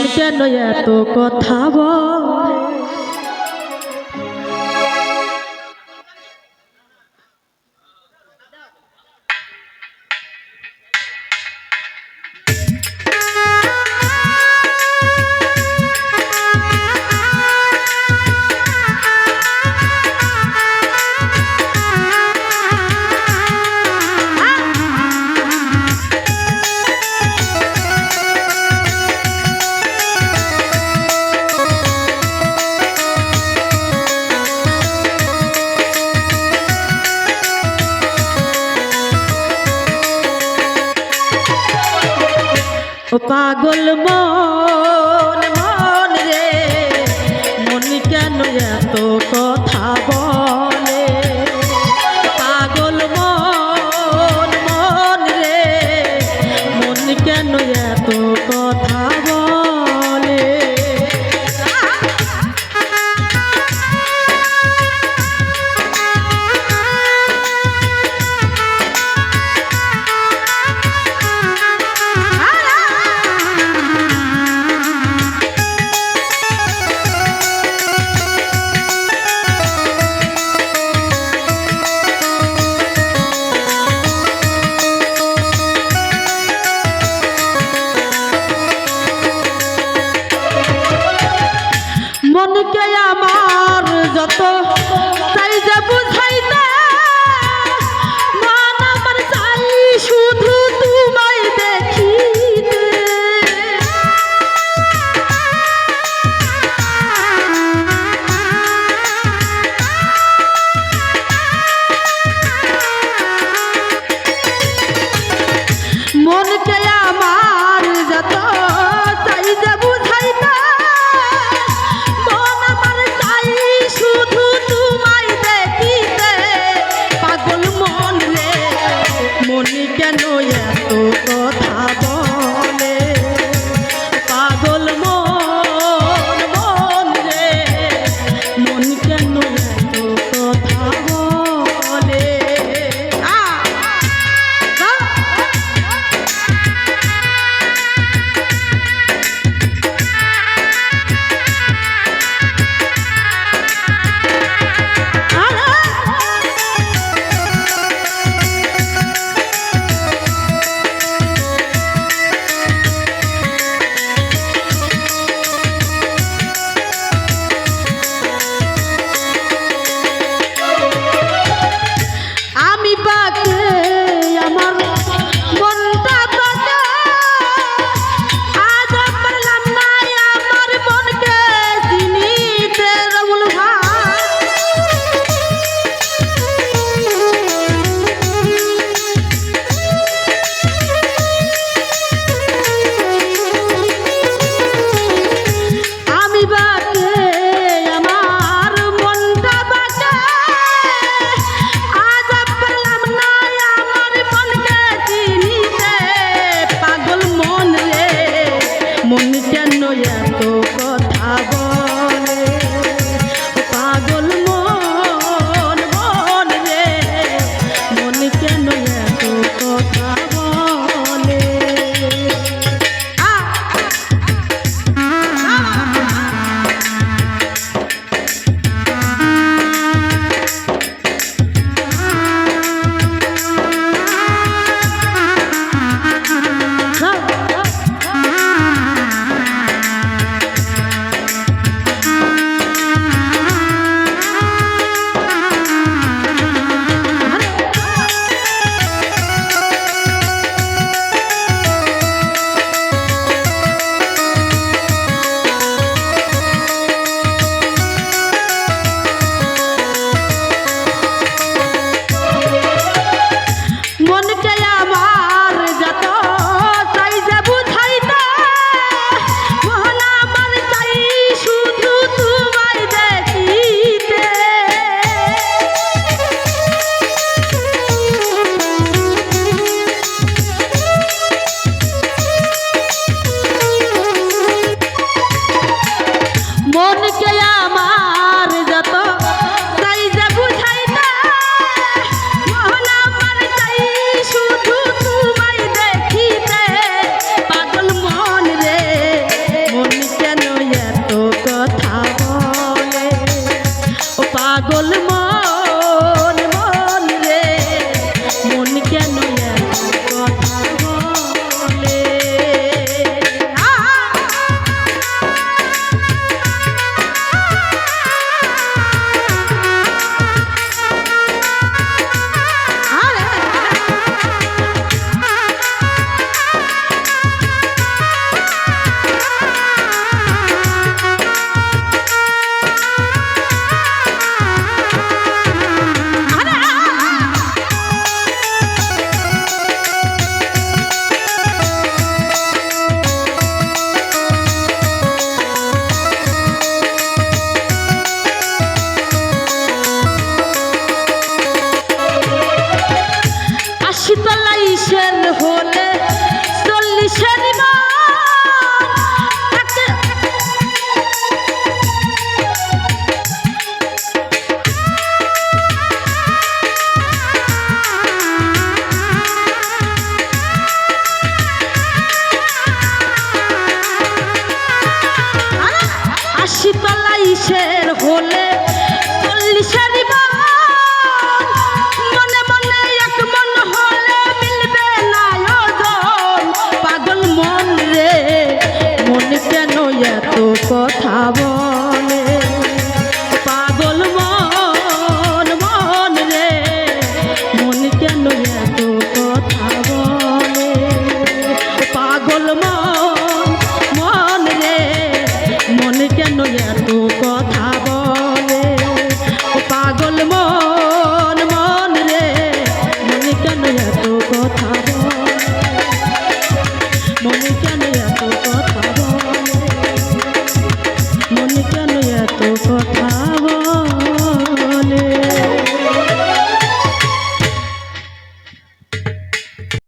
কেন এত কথা বলে ও পাগল মন মন রে মন কেন এত কথা বলে পাগল মন মন রে মন কেন এত কথা বলে মনকে আমার যত চাই যে বুঝাইতে মন আমার চাই শুধু তোমায় দেখিতে মনকে আমার যত চাই যে বুঝাইতে কেন এত কথা বলে পাগল মন মন রে মন কেন এত কথা বলে মন কথা বলে ও পাগল মন মন রে মন কেন এত কথা বলে ইসের হলে 40-এর আশিতলা ইসের হলে 40-এর মনে মনে এক মন হলে মিলবে না ওজন পাগল মন রে মন কেন এত কথা